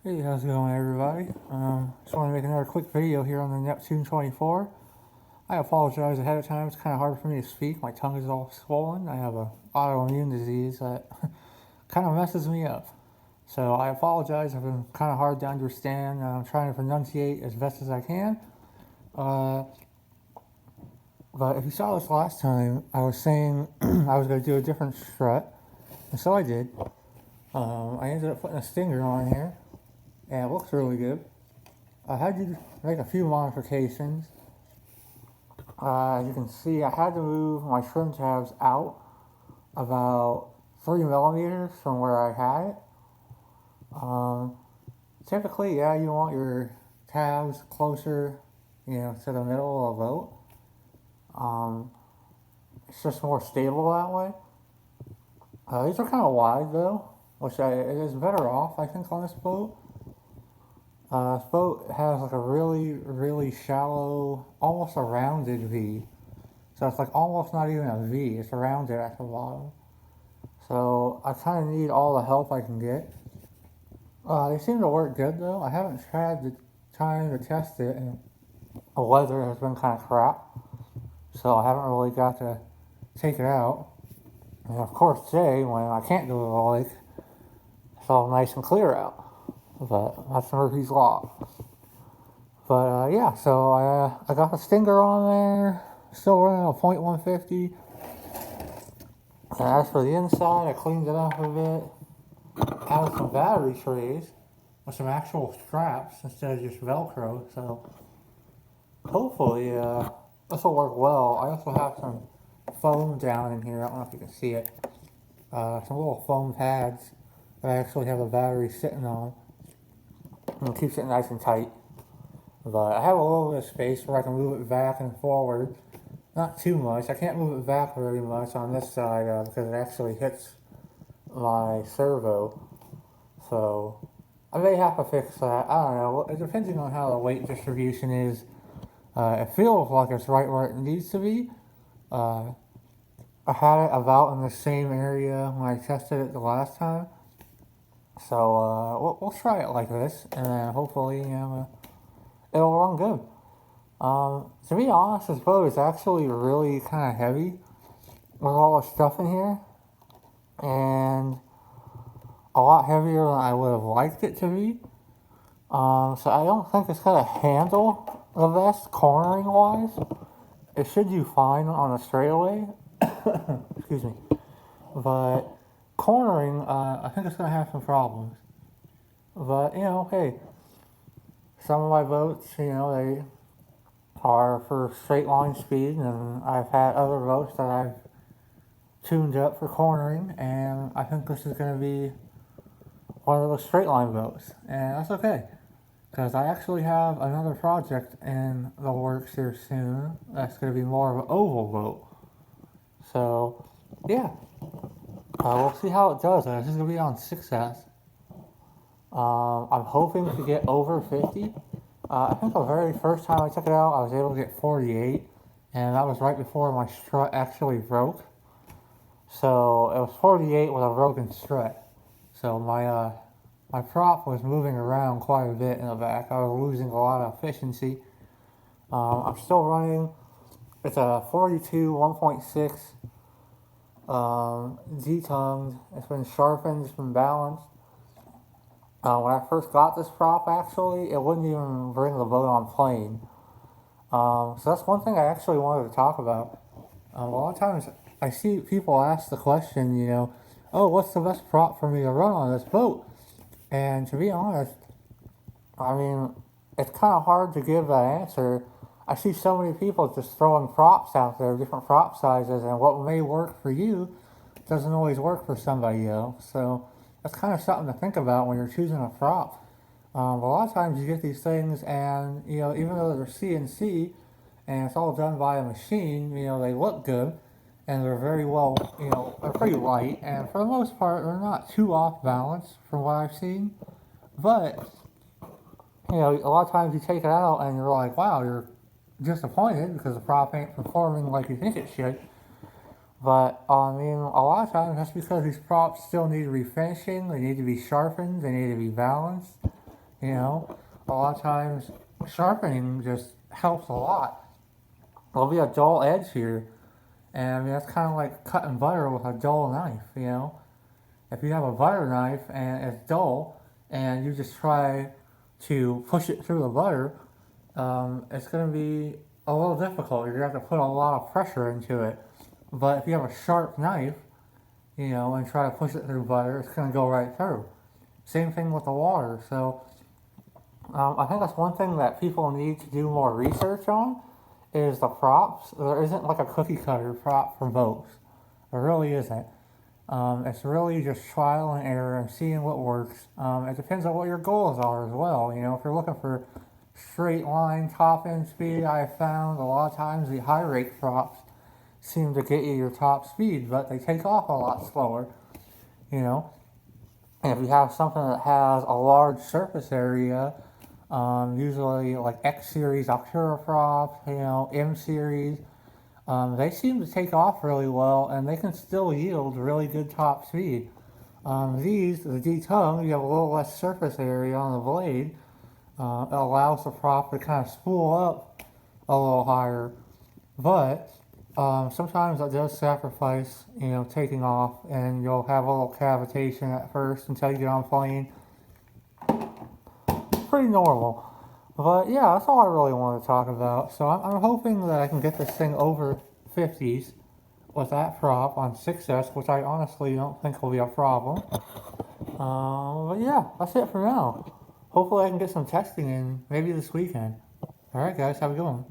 Hey, how's it going, everybody? Just want to make another quick video here on the Neptune 24. I apologize ahead of time. It's kind of hard for me to speak. My tongue is all swollen. I have an autoimmune disease that kind of messes me up. So I apologize. I've been kind of hard to understand. I'm trying to pronunciate as best as I can. Uh, but if you saw this last time, I was saying I was going to do a different strut. And so I did. I ended up putting a stinger on here. And it looks really good. I had to make a few modifications. As you can see, I had to move my trim tabs out about 3 millimeters from where I had it. Typically, yeah, you want your tabs closer, to the middle of the boat. It's just more stable that way. These are kind of wide though, which it is better off, I think, on this boat. This boat has like a really, really shallow, almost a rounded V. So it's like almost not even a V, it's rounded at the bottom. So I kind of need all the help I can get. They seem to work good though. I haven't had the time to test it, and the weather has been kind of crap. So I haven't really got to take it out. And of course today, when I can't go to the lake, it's all nice and clear out. But that's Murphy's Law. But yeah, so I got a stinger on there, still running a .150. And as for the inside, I cleaned it up a bit, added some battery trays with some actual straps instead of just Velcro. So hopefully this will work well. I also have some foam down in here. I don't know if you can see it. Some little foam pads that I actually have the battery sitting on. And it keeps it nice and tight. But I have a little bit of space where I can move it back and forward. Not too much. I can't move it back very much on this side because it actually hits my servo. So I may have to fix that. I don't know. Depending on how the weight distribution is, it feels like it's right where it needs to be. I had it about in the same area when I tested it the last time. So we'll try it like this, and then hopefully, it'll run good. To be honest, this boat is actually really kind of heavy with all the stuff in here, and a lot heavier than I would have liked it to be. So I don't think it's gonna handle the best cornering wise. It should do fine on a straightaway. Excuse me, but cornering, I think it's gonna have some problems. But hey, some of my boats, they are for straight line speed, and I've had other boats that I've tuned up for cornering, and I think this is going to be one of those straight line boats, and that's okay, because I actually have another project in the works here soon that's going to be more of an oval boat. So, yeah, we'll see how it does. This is going to be on 6S. I'm hoping to get over 50. I think the very first time I took it out, I was able to get 48, and that was right before my strut actually broke. So it was 48 with a broken strut. So my prop was moving around quite a bit in the back. I was losing a lot of efficiency. I'm still running. It's a 42 1.6 D-tongued. It's been sharpened. It's been balanced. When I first got this prop, actually, it wouldn't even bring the boat on plane. So that's one thing I actually wanted to talk about. A lot of times I see people ask the question, oh, what's the best prop for me to run on this boat? And to be honest, I mean, it's kind of hard to give that answer. I see so many people just throwing props out there, different prop sizes, and what may work for you doesn't always work for somebody else. So that's kind of something to think about when you're choosing a prop. A lot of times you get these things, and even though they're CNC and it's all done by a machine, they look good and they're very well, they're pretty light, and for the most part they're not too off balance from what I've seen. But a lot of times you take it out and you're like, wow, you're disappointed because the prop ain't performing like you think it should. But I mean, a lot of times that's because these props still need refinishing, they need to be sharpened, they need to be balanced. You know, a lot of times sharpening just helps a lot. There'll be a dull edge here, and I mean that's kind of like cutting butter with a dull knife. You know, if you have a butter knife and it's dull, and you just try to push it through the butter, it's going to be a little difficult. You're going to have to put a lot of pressure into it. But if you have a sharp knife, you know, and try to push it through butter, it's going to go right through. Same thing with the water. So I think that's one thing that people need to do more research on is the props. There isn't like a cookie cutter prop for boats. There really isn't. It's really just trial and error and seeing what works. It depends on what your goals are as well. You know, if you're looking for straight line top end speed, I found a lot of times the high rake props seem to get you your top speed, but they take off a lot slower. You know, and if you have something that has a large surface area, usually like X series Octura props, you know, M series. They seem to take off really well, and they can still yield really good top speed. The D-tongue, you have a little less surface area on the blade. It allows the prop to kind of spool up a little higher, but sometimes it does sacrifice, you know, taking off, and you'll have a little cavitation at first until you get on plane. Pretty normal. But yeah, that's all I really want to talk about. So I'm hoping that I can get this thing over 50s with that prop on 6S, which I honestly don't think will be a problem. But yeah, that's it for now. Hopefully I can get some testing in maybe this weekend. Alright guys, have a good one.